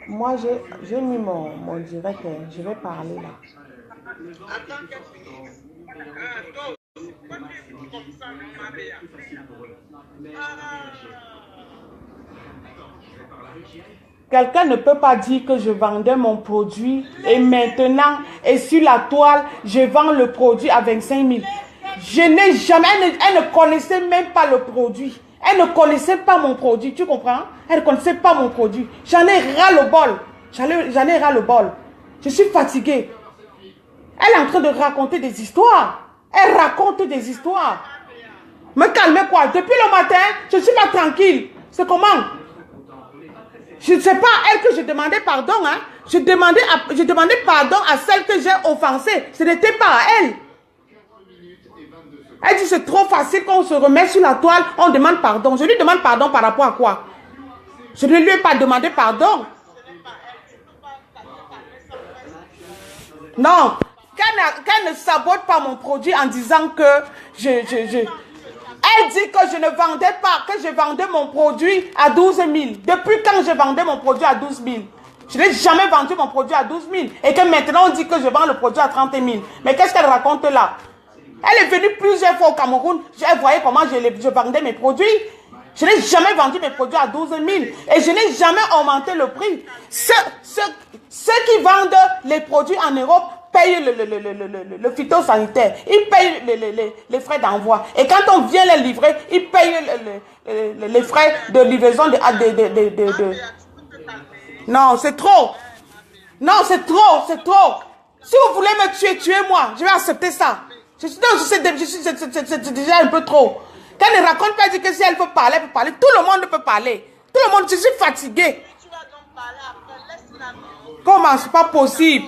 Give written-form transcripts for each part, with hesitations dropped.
Moi, j'ai mis mon direct. Je vais parler là. Quelqu'un ne peut pas dire que je vendais mon produit et maintenant, et sur la toile, je vends le produit à 25 000. Je n'ai jamais, elle ne connaissait même pas le produit. Elle ne connaissait pas mon produit, tu comprends? Elle ne connaissait pas mon produit. J'en ai ras le bol. J'en ai ras le bol. Je suis fatiguée. Elle est en train de raconter des histoires. Elle raconte des histoires. Me calmez quoi? Depuis le matin, je suis pas tranquille. C'est comment? Je ne sais pas à elle que je demandais pardon. Hein? Je demandais pardon à celle que j'ai offensée. Ce n'était pas à elle. Elle dit c'est trop facile quand on se remet sur la toile, on demande pardon. Je lui demande pardon par rapport à quoi? Je ne lui ai pas demandé pardon. Non. Qu'elle ne sabote pas mon produit en disant que elle dit que je ne vendais pas, que je vendais mon produit à 12 000. Depuis quand je vendais mon produit à 12 000? Je n'ai jamais vendu mon produit à 12 000. Et que maintenant on dit que je vends le produit à 30 000. Mais qu'est-ce qu'elle raconte là? Elle est venue plusieurs fois au Cameroun. Elle voyait comment je vendais mes produits. Je n'ai jamais vendu mes produits à 12 000. Et je n'ai jamais augmenté le prix. Ceux qui vendent les produits en Europe payent le phytosanitaire. Ils payent les frais d'envoi. Et quand on vient les livrer, ils payent les frais de livraison Non, c'est trop. Non, c'est trop, c'est trop. Si vous voulez me tuer, tuez-moi. Je vais accepter ça. C'est déjà un peu trop. Quand elle ne raconte pas, elle dit que si elle peut parler, elle peut parler. Tout le monde peut parler. Tout le monde, je suis fatiguée. Comment? C'est pas possible.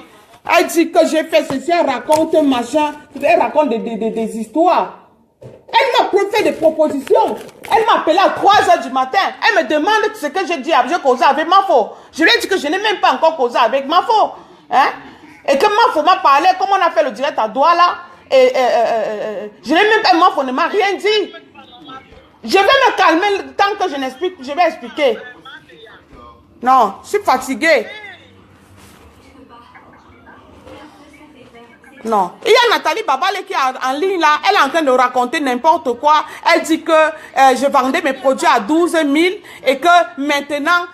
Elle dit que j'ai fait ceci, elle raconte machin. Elle raconte des histoires. Elle m'a fait des propositions. Elle m'a appelé à 3 h du matin. Elle me demande ce que j'ai dit. J'ai causé avec Mafo. Je lui ai dit que je n'ai même pas encore causé avec Mafo. Hein? Et que Mafo m'a parlé, comme on a fait le direct à Douala. Je n'ai même pas, Mafo ne m'a rien dit. Je vais me calmer tant que je n'explique. Je vais expliquer. Non, je suis fatiguée. Non. Il y a Nathalie Babale qui est en ligne là. Elle est en train de raconter n'importe quoi. Elle dit que je vendais mes produits à 12 000 et que maintenant,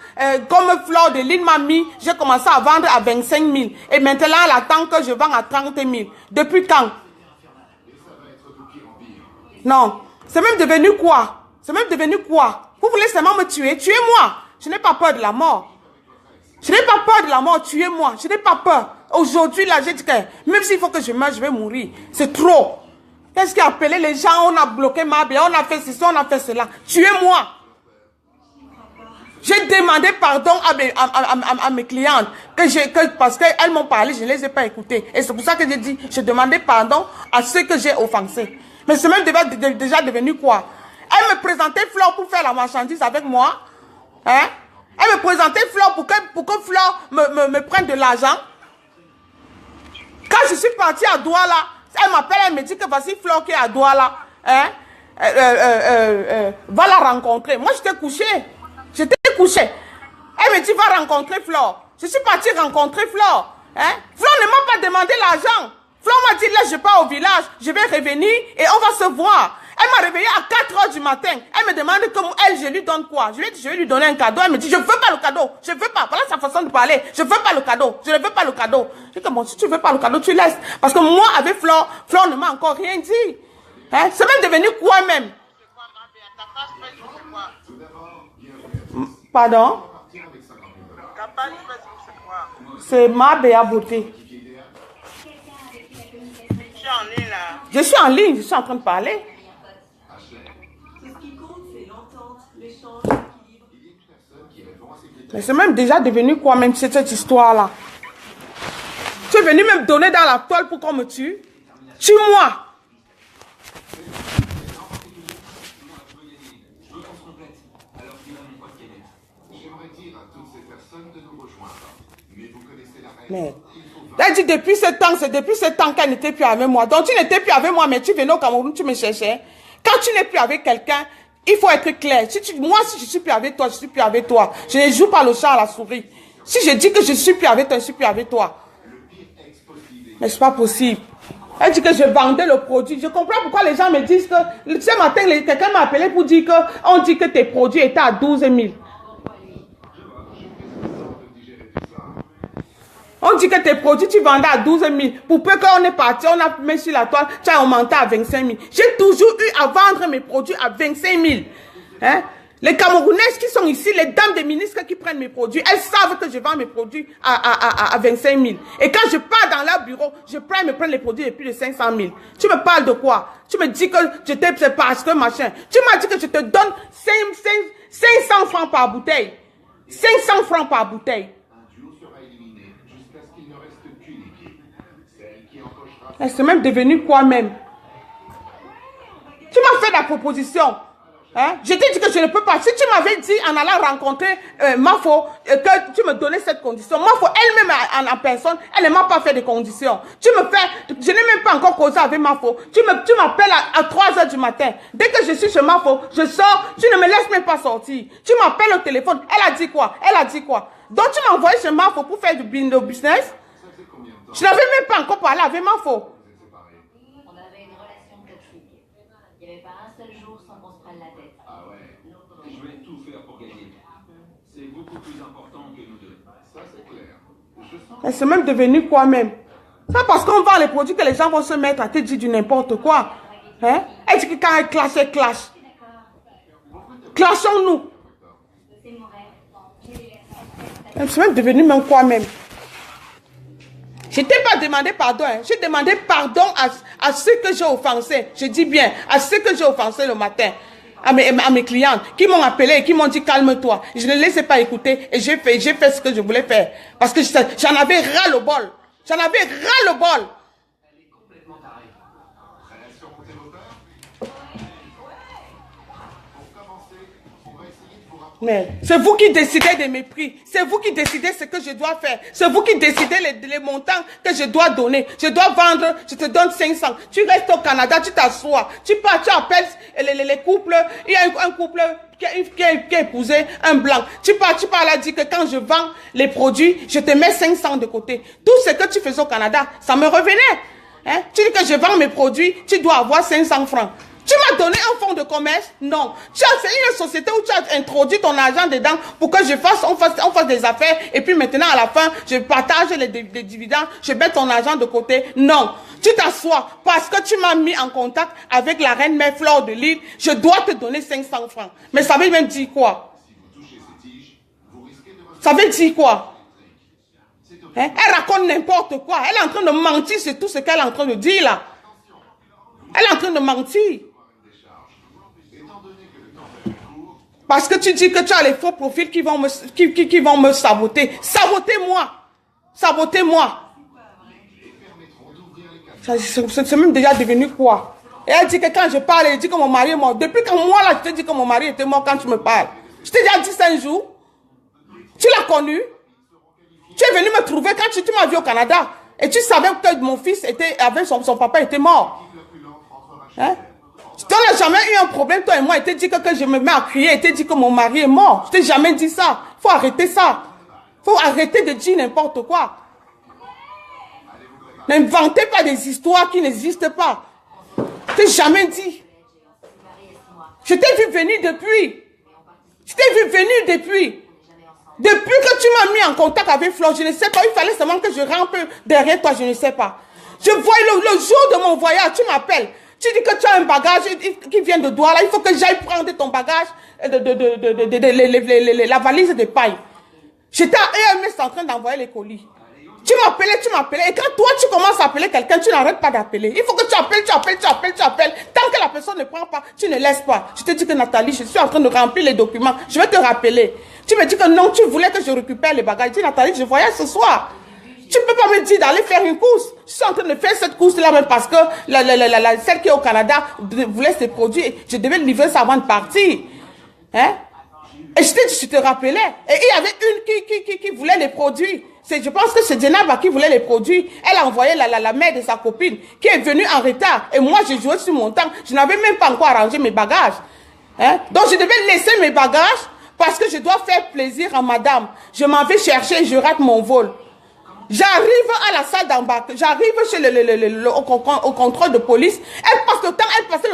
comme Fleur de Lille m'a mis, j'ai commencé à vendre à 25 000. Et maintenant, elle attend que je vende à 30 000. Depuis quand? Non. C'est même devenu quoi? C'est même devenu quoi? Vous voulez seulement me tuer? Tuez-moi. Je n'ai pas peur de la mort. Je n'ai pas peur de la mort. Tuez-moi. Je n'ai pas peur. Aujourd'hui, là, j'ai dit que même s'il faut que je meure, je vais mourir. C'est trop. Qu'est-ce qui a appelé les gens? On a bloqué ma bien, on a fait ceci, on a fait cela. Tuez-moi. J'ai demandé pardon à mes clientes parce qu'elles m'ont parlé, je ne les ai pas écoutées. Et c'est pour ça que j'ai dit, je demandais pardon à ceux que j'ai offensés. Mais c'est même déjà devenu quoi? Elle me présentait Fleur pour faire la marchandise avec moi. Hein? Elle me présentait Fleur pour que Fleur me prenne de l'argent. Quand je suis partie à Douala, elle m'appelle, elle me dit que voici Fleur qui est à Douala. Hein? Va la rencontrer. Moi, j'étais couchée. Elle me dit, va rencontrer Fleur. Je suis partie rencontrer Fleur. Hein? Fleur ne m'a pas demandé l'argent. Fleur m'a dit, là, je pars au village, je vais revenir et on va se voir. Elle m'a réveillée à 4 heures du matin. Elle me demande comment elle, je lui donne quoi. Je lui ai dit, je vais lui donner un cadeau. Elle me dit, je ne veux pas le cadeau. Je ne veux pas. Voilà sa façon de parler. Je ne veux pas le cadeau. Je ne veux pas le cadeau. Je dis que bon, si tu ne veux pas le cadeau, tu laisses. Parce que moi, avec Flore, Flore ne m'a encore rien dit. Hein? C'est même devenu quoi même? Pardon? C'est ma Béa Beauté. Je suis en ligne, je suis en train de parler. Mais c'est même déjà devenu quoi même cette histoire-là? Tu es venu me donner dans la toile pour qu'on me tue? Tue-moi! Mais elle dit depuis ce temps, c'est depuis ce temps qu'elle n'était plus avec moi. Donc tu n'étais plus avec moi, mais tu venais au Cameroun, tu me cherchais. Quand tu n'es plus avec quelqu'un, il faut être clair. Moi, si je suis plus avec toi, je suis plus avec toi. Je ne joue pas le chat à la souris. Si je dis que je suis plus avec toi, je suis plus avec toi. Mais c'est pas possible. Elle dit que je vendais le produit. Je comprends pourquoi les gens me disent que ce matin, quelqu'un m'a appelé pour dire que on dit que tes produits étaient à 12 000. On dit que tes produits, tu vendais à 12 000. Pour peu qu'on est parti, on a mis sur la toile, tu as augmenté à 25 000. J'ai toujours eu à vendre mes produits à 25 000. Hein? Les Camerounaises qui sont ici, les dames des ministres qui prennent mes produits, elles savent que je vends mes produits à 25 000. Et quand je pars dans leur bureau, je me prends les produits de plus de 500 000. Tu me parles de quoi? Tu me dis que je t'ai, c'est parce que machin. Tu m'as dit que je te donne 500 francs par bouteille. 500 francs par bouteille. Elle s'est même devenue quoi même? Tu m'as fait la proposition. Hein? Je t'ai dit que je ne peux pas. Si tu m'avais dit en allant rencontrer Mafo, que tu me donnais cette condition, Mafo elle-même en personne, elle ne m'a pas fait de conditions. Tu me fais, je n'ai même pas encore causé avec Mafo. Tu m'appelles à 3 heures du matin. Dès que je suis chez Mafo, je sors, tu ne me laisses même pas sortir. Tu m'appelles au téléphone, elle a dit quoi? Elle a dit quoi? Donc tu m'as envoyé chez Mafo pour faire du business? Je n'avais même pas encore parlé avec Mafo. On avait une relation toxique. Il n'y avait pas un seul jour sans qu'on se prenne la tête. Ah ouais, je vais tout faire pour gagner. C'est beaucoup plus important que nous deux. Ça, c'est clair. C'est même devenu quoi même? C'est parce qu'on vend les produits que les gens vont se mettre à te dire du n'importe quoi. Hein? Elle dit que quand elle clash, elle clash. Clashons-nous. C'est même devenu même quoi même? Je ne t'ai pas demandé pardon. Hein. J'ai demandé pardon à ceux que j'ai offensés. Je dis bien, à ceux que j'ai offensés le matin. À mes clientes qui m'ont appelé et qui m'ont dit calme-toi. Je ne les ai pas écoutés et j'ai fait ce que je voulais faire. Parce que j'en avais ras le bol. J'en avais ras le bol. Mais c'est vous qui décidez des mes prix. C'est vous qui décidez ce que je dois faire. C'est vous qui décidez les montants que je dois donner. Je dois vendre, je te donne 500. Tu restes au Canada, tu t'assois. Tu pars, tu appelles les couples. Il y a un couple qui a épousé un blanc. Tu pars là, dis que quand je vends les produits, je te mets 500 de côté. Tout ce que tu faisais au Canada, ça me revenait. Hein? Tu dis que je vends mes produits, tu dois avoir 500 francs. Tu m'as donné un fonds de commerce? Non. C'est une société où tu as introduit ton argent dedans pour que on fasse des affaires et puis maintenant à la fin, je partage les dividendes, je mets ton argent de côté. Non. Tu t'assois parce que tu m'as mis en contact avec la reine mère Flore de Lille, je dois te donner 500 francs. Mais ça veut même dire quoi? Ça veut dire quoi? Hein? Elle raconte n'importe quoi. Elle est en train de mentir sur tout ce qu'elle est en train de dire là. Elle est en train de mentir. Parce que tu dis que tu as les faux profils qui vont me saboter. Sabotez-moi. Sabotez-moi. C'est même déjà devenu quoi? Et elle dit que quand je parle, elle dit que mon mari est mort. Depuis quand moi là, je te dis que mon mari était mort quand tu me parles. Je t'ai déjà dit ça un jour. Tu l'as connu. Tu es venu me trouver quand tu m'as vu au Canada. Et tu savais que mon fils avec son papa était mort. Hein? Tu n'as jamais eu un problème, toi et moi, et t'es dit que je me mets à crier, et t'es dit que mon mari est mort. Je t'ai jamais dit ça. Faut arrêter ça. Faut arrêter de dire n'importe quoi. N'inventez pas des histoires qui n'existent pas. Je t'ai jamais dit. Je t'ai vu venir depuis. Je t'ai vu venir depuis. Depuis que tu m'as mis en contact avec Flo, je ne sais pas, il fallait seulement que je rampe derrière toi, je ne sais pas. Je vois le jour de mon voyage, tu m'appelles. Tu dis que tu as un bagage qui vient de Douala, il faut que j'aille prendre ton bagage, la valise de paille. J'étais à EMS en train d'envoyer les colis. Tu m'appelais. Et quand toi, tu commences à appeler quelqu'un, tu n'arrêtes pas d'appeler. Il faut que tu appelles. Tant que la personne ne prend pas, tu ne laisses pas. Je te dis que Nathalie, je suis en train de remplir les documents. Je vais te rappeler. Tu me dis que non, tu voulais que je récupère les bagages. Je dis, Nathalie, je voyage ce soir. Tu ne peux pas me dire d'aller faire une course. Je suis en train de faire cette course-là même parce que celle qui est au Canada voulait ses produits. Je devais livrer ça avant de partir. Hein? Et je t'ai dit, je te rappelais. Et il y avait une qui voulait les produits. Je pense que c'est Djenaba qui voulait les produits. Elle a envoyé la mère de sa copine qui est venue en retard. Et moi, j'ai joué sur mon temps. Je n'avais même pas encore arrangé mes bagages. Hein? Donc, je devais laisser mes bagages parce que je dois faire plaisir à madame. Je m'en vais chercher et je rate mon vol. J'arrive à la salle d'embarquement. J'arrive chez au contrôle de police. Elle passe le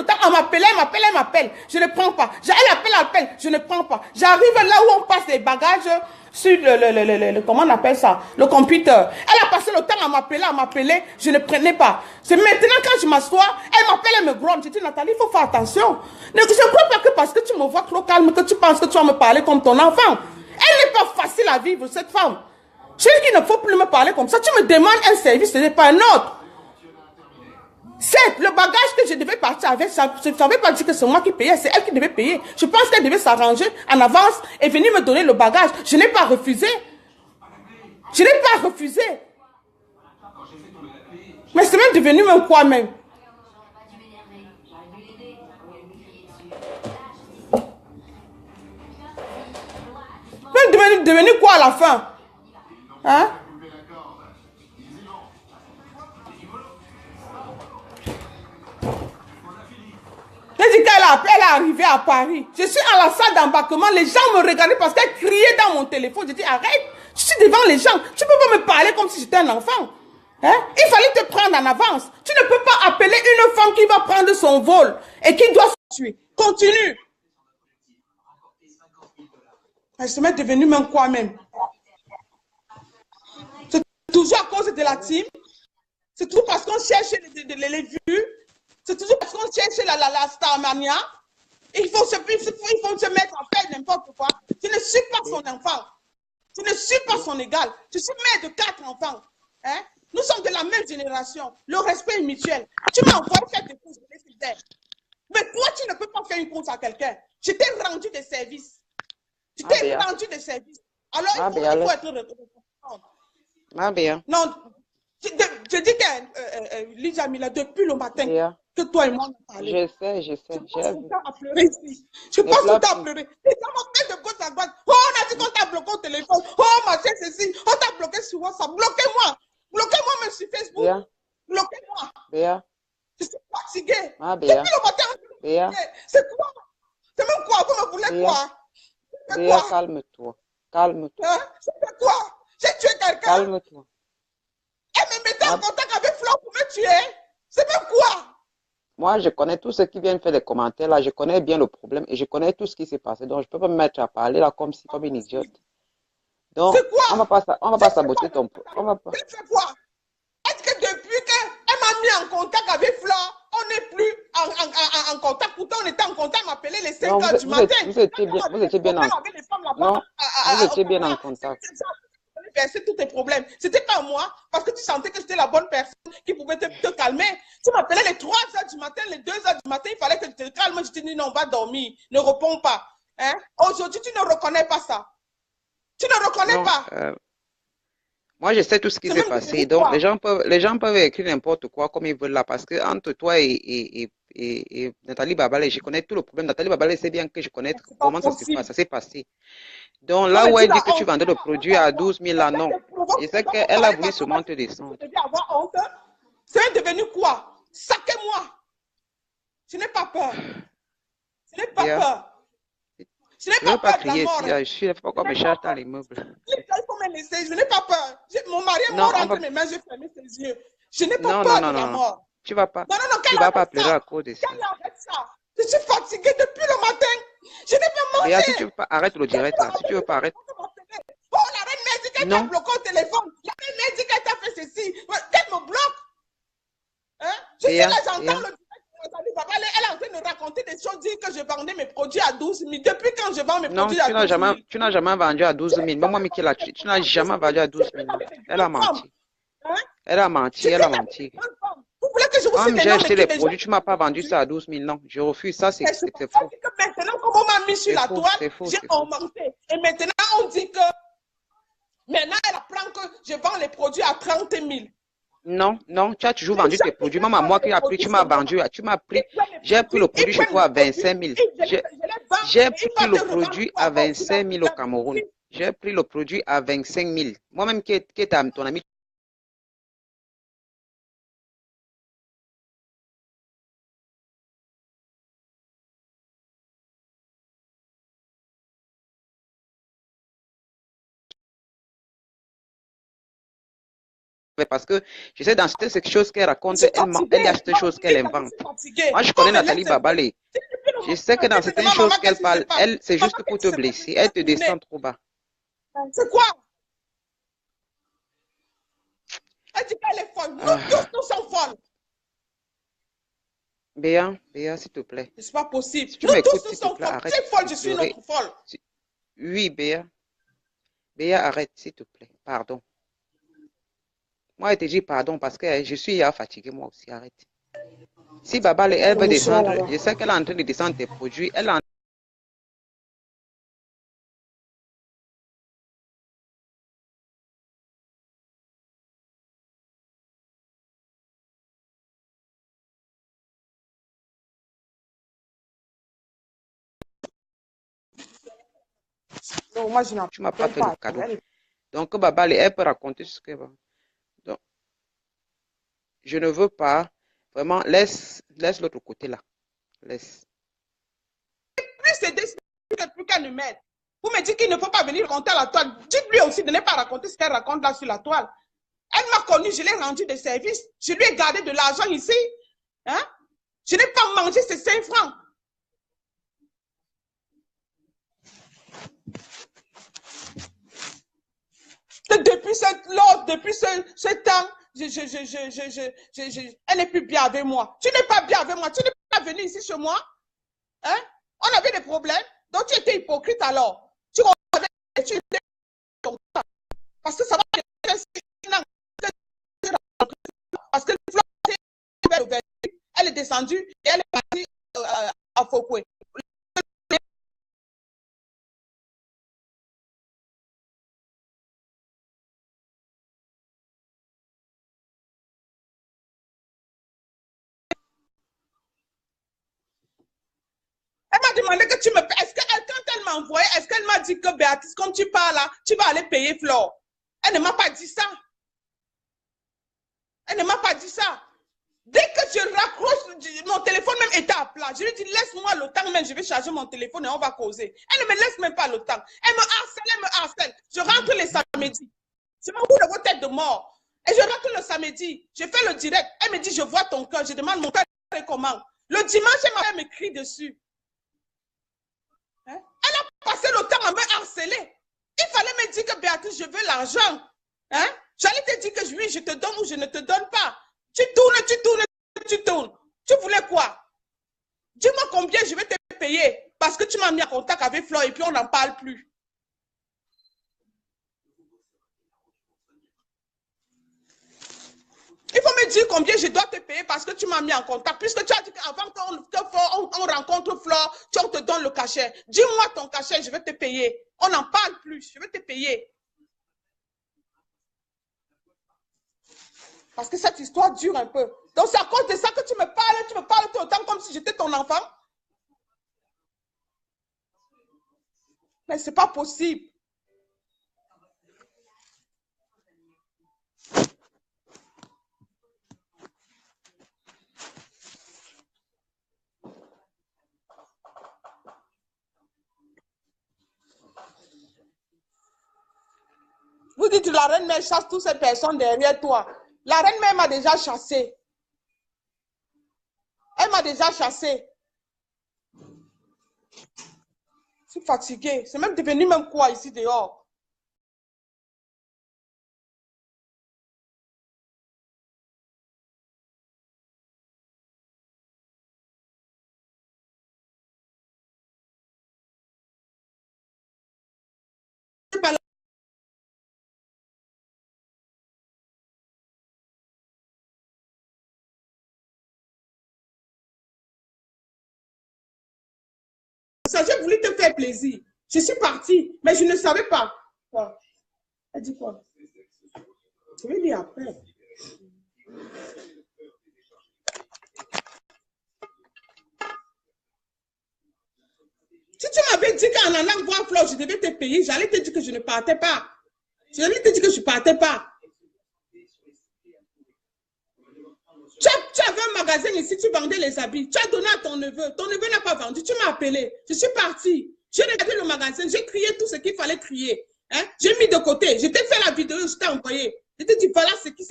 temps à m'appeler, elle m'appelle. Je ne prends pas. Elle appelle, je ne prends pas. J'arrive là où on passe les bagages sur comment on appelle ça? Le computer. Elle a passé le temps à m'appeler, je ne prenais pas. C'est maintenant quand je m'assois, elle m'appelle, elle me gronde. Je dis, Nathalie, il faut faire attention. Je ne crois pas que parce que tu me vois trop calme, que tu penses que tu vas me parler comme ton enfant. Elle n'est pas facile à vivre, cette femme. Je dis qu'il ne faut plus me parler comme ça. Tu me demandes un service, ce n'est pas un autre. C'est le bagage que je devais partir avec. Ça ne veut pas dire que c'est moi qui payais, c'est elle qui devait payer. Je pense qu'elle devait s'arranger en avance et venir me donner le bagage. Je n'ai pas refusé. Je n'ai pas refusé. Mais c'est même devenu même quoi même. Même devenu quoi à la fin? Hein? Elle dit qu'elle est arrivée à Paris. Je suis à la salle d'embarquement. Les gens me regardaient parce qu'elle criait dans mon téléphone. Je dis, arrête. Je suis devant les gens. Tu ne peux pas me parler comme si j'étais un enfant. Hein? Il fallait te prendre en avance. Tu ne peux pas appeler une femme qui va prendre son vol et qui doit se tuer. Continue. Elle se met devenue même quoi même. C'est toujours à cause de la team. C'est toujours parce qu'on cherche les vues. C'est toujours parce qu'on cherche la Starmania. Il faut se mettre à faire n'importe quoi. Tu ne suis pas son enfant. Tu ne suis pas son égal. Je suis mère de 4 enfants. Hein? Nous sommes de la même génération. Le respect est mutuel. Tu m'as envoyé faire des courses. Mais toi, tu ne peux pas faire une course à quelqu'un. Je t'ai rendu des services. Je t'ai rendu des services. Alors, il faut être reconnaissant. Non, je dis que Lisa Mila, depuis le matin, que toi et moi on a parlé. Je sais. Je passe tout le temps à pleurer ici. Je passe tout le temps à pleurer. Les gens m'appellent de gauche à droite. Oh, on a dit qu'on t'a bloqué au téléphone. Oh, machin, ceci. On t'a bloqué sur WhatsApp. Bloquez-moi. Bloquez-moi même sur Facebook. Bloquez-moi. Je suis fatiguée. Depuis le matin, c'est quoi? C'est même quoi? Vous me voulez quoi? Calme-toi. Calme-toi. Hein? C'est quoi? J'ai tué quelqu'un. Calme-toi. Elle me mettait en contact avec Flo pour me tuer. C'est même quoi? Moi, je connais tous ceux qui viennent faire des commentaires là. Je connais bien le problème et je connais tout ce qui s'est passé. Donc, je ne peux pas me mettre à parler là comme une idiote. Donc, on ne va pas saboter ton... On va pas... C'est quoi? Est-ce que depuis qu'elle m'a mis en contact avec Flo, on n'est plus en contact? Pourtant, on était en contact, m'appeler les 5 heures du matin. Vous étiez bien en contact. Verser tous tes problèmes. C'était pas moi, parce que tu sentais que j'étais la bonne personne qui pouvait te calmer. Tu m'appelais les 3 heures du matin, les 2 heures du matin, il fallait que tu te calmes. Je te dis non, on va dormir. Ne réponds pas. Hein? Aujourd'hui, tu ne reconnais pas ça. Tu ne reconnais pas. Moi, je sais tout ce qui s'est passé. Donc, les gens peuvent écrire n'importe quoi comme ils veulent là, parce que entre toi et Nathalie Babalé, je connais tout le problème. Nathalie Babalé sait bien que je connais comment ça s'est passé. Donc, là où elle dit que tu vendais le produit à 12 000, là, non. Je sais qu'elle a voulu sûrement te descendre. C'est devenu quoi? Saquez-moi. Je n'ai pas peur. Je n'ai pas peur. Je n'ai pas peur de la mort. Je suis là, pourquoi me cherche dans l'immeuble? Il faut me laisser, je n'ai pas peur. Mon mari est mort entre mes mains, j'ai fermé ses yeux. Je n'ai pas peur de la mort. Tu vas pas pleurer à cause de ça. Je suis fatiguée depuis le matin. Je n'ai pas Béa, mangé. si tu veux pas, arrête le direct là. Si tu veux pas, arrête. Oh, la reine mère dit qu'elle t'a Non. bloqué au téléphone. La reine mère dit qu'elle t'a fait ceci. Qu'elle me bloque. Hein? Je suis Béa, là, j'entends Béa. le direct. Elle est en train de raconter des choses, dire que je vendais mes produits à 12 000. Depuis quand je vends mes Non, produits à 12 000? tu n'as jamais vendu à 12 000. Maman Mikela, tu n'as jamais vendu à 12 000. Elle a menti. Hein? Elle a menti, elle a menti. Vous voulez que je vous Quand cite les j'ai noms acheté de les qui déjà? produits, tu ne m'as pas vendu ça à 12 000. Non, je refuse. Ça, c'est C'est pour faux. ça que maintenant, comme on m'a mis sur C'est la faux, toile, c'est faux, j'ai c'est faux. augmenté. Et maintenant, on dit que maintenant, elle apprend que je vends les produits à 30 000. Non, non, tu as toujours vendu tes produits. Maman, moi qui ai pris, tu m'as vendu, tu m'as pris. J'ai pris le produit chez toi à 25 000. J'ai pris le produit à 25 000 au Cameroun. J'ai pris le produit à 25 000. Moi-même qui est ton ami. Parce que je sais dans ces choses qu'elle raconte, elle a des choses qu'elle invente. Moi, je connais Nathalie Babalé. Je sais que dans certaines choses qu'elle parle, elle, c'est juste pour te blesser. Elle te descend trop bas. C'est quoi? Elle dit qu'elle est folle. Nous tous, nous sommes folles. Béa, Béa, s'il te plaît. C'est pas possible. Si tu Nous m'écoutes, tous, nous s'il te sommes plaît, folles. arrête. Tu es folle, je suis une autre folle. Oui, Béa. Béa, arrête, s'il te plaît. Pardon. Moi, je te dis pardon parce que je suis fatiguée, moi aussi, arrête. Si Baba, elle veut descendre, je sais qu'elle est en train de descendre tes produits, elle est en Non, moi, je n'en tu m'as pas fait pas. le cadeau. Donc, Baba, elle peut raconter ce qu'elle veut. Donc, je ne veux pas. Vraiment, laisse l'autre côté là. Laisse. Plus c'est décidé, plus qu'elle ne m'aide. Vous me dites qu'il ne faut pas venir raconter à la toile. Dites-lui aussi de ne pas raconter ce qu'elle raconte là sur la toile. Elle m'a connu, je l'ai rendu des services. Je lui ai gardé de l'argent ici. Hein? Je n'ai pas mangé ces 5 francs. Depuis ce temps, elle n'est plus bien avec moi. Tu n'es pas bien avec moi. Tu n'es pas venu ici chez moi. Hein? On avait des problèmes. Donc tu étais hypocrite alors. Tu étais parce que ça va parce que elle est descendue et elle est partie à Fokwe. Elle m'a demandé que tu me payes. Est-ce que quand elle m'a envoyé, est-ce qu'elle m'a dit que Béatrice, comme tu parles là, tu vas aller payer Flore? Elle ne m'a pas dit ça. Elle ne m'a pas dit ça. Dès que je raccroche, mon téléphone même était à plat. Je lui dis, laisse-moi le temps, même je vais charger mon téléphone et on va causer. Elle ne me laisse même pas le temps. Elle me harcèle. Je rentre les samedis. Je m'en fous de vos têtes de mort. Et je rentre le samedi. Je fais le direct. Elle me dit, je vois ton cœur. Je demande mon cœur est comment. Le dimanche, elle me crie dessus. Hein? Elle a passé le temps à me harceler. Il fallait me dire que Béatrice, je veux l'argent. Hein? J'allais te dire que oui, je te donne ou je ne te donne pas. Tu tournes. Tu voulais quoi? Dis-moi combien je vais te payer. Parce que tu m'as mis en contact avec Flore et puis on n'en parle plus. Il faut me dire combien je dois te payer parce que tu m'as mis en contact. Puisque tu as dit qu'avant qu'on rencontre Flore, tu te donnes le cachet. Dis-moi ton cachet, je vais te payer. On n'en parle plus, je vais te payer. Parce que cette histoire dure un peu. Donc c'est à cause de ça que tu me parles tout le temps comme si j'étais ton enfant. Mais ce n'est pas possible. Vous dites que la reine-mère chasse toutes ces personnes derrière toi. La reine-mère m'a déjà chassé. Elle m'a déjà chassé. Je suis fatiguée. C'est même devenu même quoi ici dehors. J'ai voulu te faire plaisir. Je suis partie, mais je ne savais pas. Quoi? Elle dit quoi? Je vais dire après. Si tu m'avais dit qu'en allant voir Flo, je devais te payer, j'allais te dire que je ne partais pas. J'allais te dire que je ne partais pas. Tu avais un magasin ici, tu vendais les habits. Tu as donné à ton neveu. Ton neveu n'a pas vendu. Tu m'as appelé. Je suis partie. J'ai regardé le magasin. J'ai crié tout ce qu'il fallait crier. Hein? J'ai mis de côté. Je t'ai fait la vidéo, je t'ai envoyé. Je t'ai dit, voilà ce qui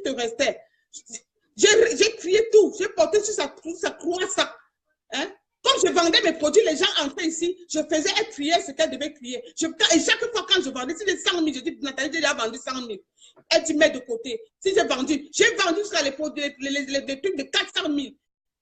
te restait. J'ai crié tout. J'ai porté sur sa croix ça. Hein? Comme je vendais mes produits, les gens entraient ici, je faisais elle crier ce qu'elle devait crier. Et chaque fois quand je vendais, si j'ai 100 000, je dis, Nathalie, j'ai déjà vendu 100 000. Elle dit, mets de côté. Si j'ai vendu jusqu'à les trucs de 400 000.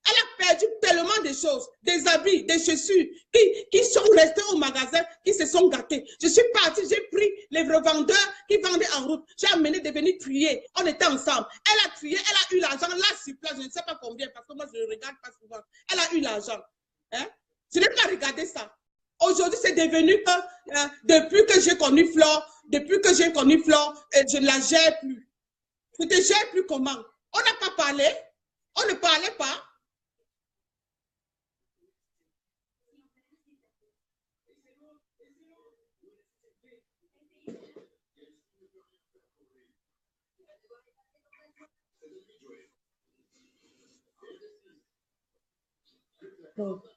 Elle a perdu tellement de choses, des habits, des chaussures, qui sont restés au magasin, qui se sont gâtés. Je suis partie, j'ai pris les revendeurs qui vendaient en route. J'ai amené de venir crier. On était ensemble. Elle a crié, elle a eu l'argent là sur place, je ne sais pas combien, parce que moi je ne regarde pas souvent. Elle a eu l'argent. Hein? Je n'ai pas regardé ça. Aujourd'hui, c'est devenu que depuis que j'ai connu Flore, je ne la gère plus. Je ne te gère plus comment? On n'a pas parlé, on ne parlait pas.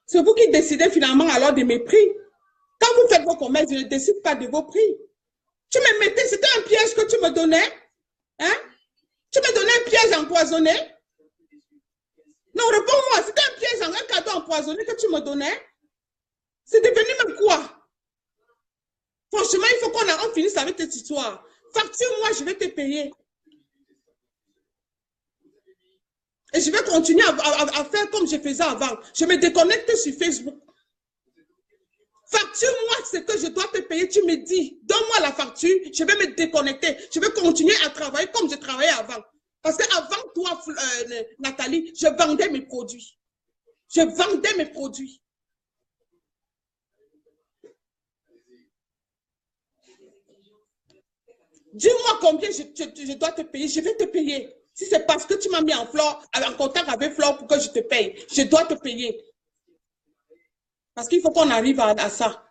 C'est vous qui décidez finalement alors de mes prix. Quand vous faites vos commerces, je ne décide pas de vos prix. Tu me mettais, c'était un piège que tu me donnais. Hein? Tu me donnais un piège empoisonné. Non, réponds-moi, c'était un piège, un cadeau empoisonné que tu me donnais. C'est devenu même quoi? Franchement, il faut qu'on finisse avec cette histoire. Facture-moi, je vais te payer. Et je vais continuer à faire comme je faisais avant. Je me déconnecte sur Facebook. Facture-moi ce que je dois te payer. Tu me dis, donne-moi la facture, je vais me déconnecter. Je vais continuer à travailler comme je travaillais avant. Parce qu'avant toi, Nathalie, je vendais mes produits. Je vendais mes produits. Dis-moi combien je dois te payer. Je vais te payer. Si c'est parce que tu m'as mis en contact avec Flore pour que je te paye, je dois te payer. Parce qu'il faut qu'on arrive à ça.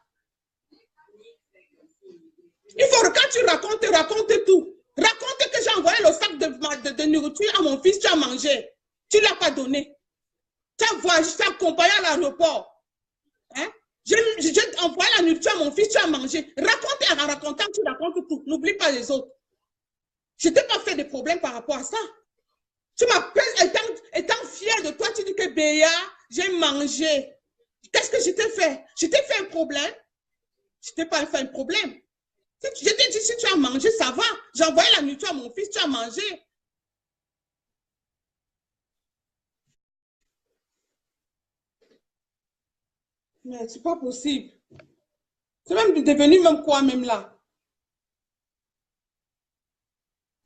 Il faut, quand tu racontes tout. Raconte que j'ai envoyé le sac de nourriture à mon fils, tu as mangé. Tu ne l'as pas donné. Tu as voyagé, tu as accompagné à l'aéroport. Hein? J'ai envoyé la nourriture à mon fils, tu as mangé. En racontant, tu racontes tout. N'oublie pas les autres. Je t'ai pas fait de problème par rapport à ça. Tu m'appelles étant fière de toi, tu dis que Béa, j'ai mangé. Qu'est-ce que je t'ai fait? Je t'ai fait un problème? Je t'ai pas fait un problème. Je t'ai dit, si tu as mangé, ça va. J'ai envoyé la nourriture à mon fils, tu as mangé. Mais c'est pas possible. C'est même devenu même quoi même là?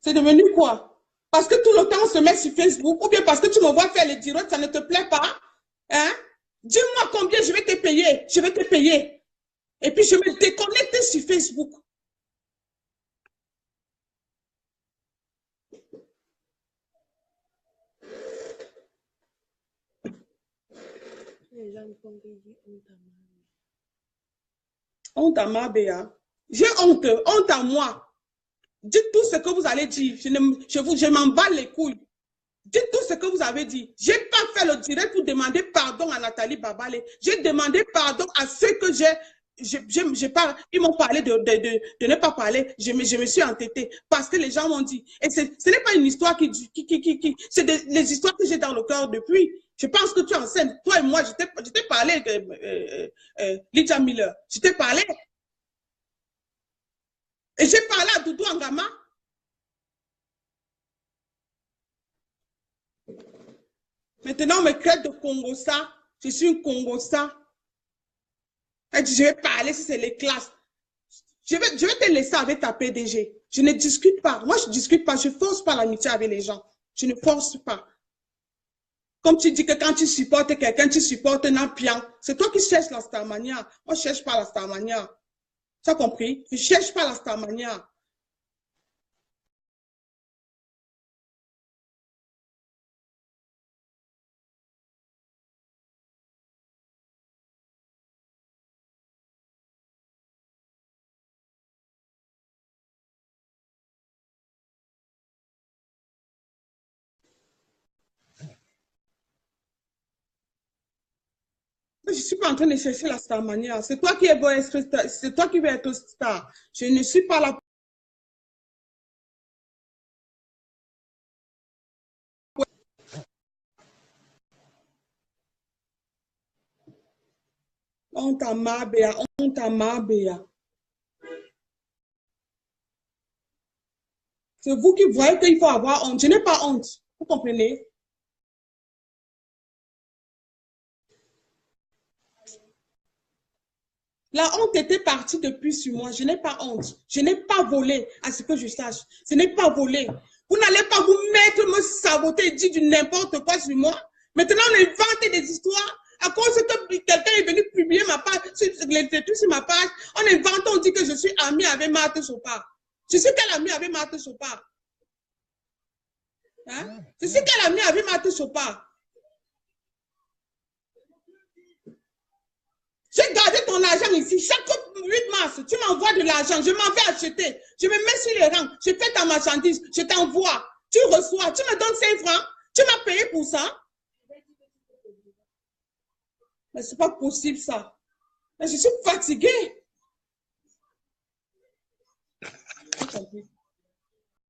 C'est devenu quoi? Parce que tout le temps on se met sur Facebook ou bien parce que tu me vois faire les directs, ça ne te plaît pas? Hein? Dis-moi combien je vais te payer. Je vais te payer. Et puis je me déconnecte sur Facebook. Honte à moi, Béa. J'ai honte. Honte à moi. Dites tout ce que vous allez dire. Je m'en bats les couilles. Dites tout ce que vous avez dit. Je n'ai pas fait le direct pour demander pardon à Nathalie Babale. J'ai demandé pardon à ceux que j'ai ils m'ont parlé de ne pas parler. Je me suis entêtée parce que les gens m'ont dit. Et ce n'est pas une histoire c'est les histoires que j'ai dans le cœur depuis. Je pense que tu es en scène. Toi et moi, je t'ai parlé, Lydia Miller. Je t'ai parlé. Et j'ai parlé à Doudou Angama. Maintenant, on me crée de Congossa. Je suis une Congossa. Je vais parler si c'est les classes. Je vais te laisser avec ta PDG. Je ne discute pas. Moi, je ne discute pas. Je ne force pas l'amitié avec les gens. Je ne force pas. Comme tu dis que quand tu supportes quelqu'un, tu supportes un pion. C'est toi qui cherches la Starmania. Moi, je ne cherche pas la Starmania. Tu as compris? Je ne cherche pas la Starmania. Je ne suis pas en train de chercher la Starmania. C'est toi qui es beau, c'est toi qui veux être star. Je ne suis pas là. On t'a marbéa, on t'a marbéa. C'est vous qui voyez qu'il faut avoir honte. Je n'ai pas honte. Vous comprenez? La honte était partie depuis sur moi. Je n'ai pas honte. Je n'ai pas volé, à ce que je sache. Ce n'est pas volé. Vous n'allez pas vous mettre, me saboter et dire du n'importe quoi sur moi. Maintenant, on invente des histoires. À cause que quelqu'un est venu publier ma page, sur ma page, on invente, on dit que je suis amie avec Marthe Sopa. Je suis quelle amie avec Marthe Sopa? Hein? Je suis quelle amie avec Marthe Sopa? J'ai gardé ton argent ici. Chaque 8 mars, tu m'envoies de l'argent. Je m'en vais acheter. Je me mets sur les rangs. Je fais ta marchandise. Je t'envoie. Tu reçois. Tu me donnes 5 francs. Tu m'as payé pour ça. Mais ce n'est pas possible ça. Mais je suis fatiguée.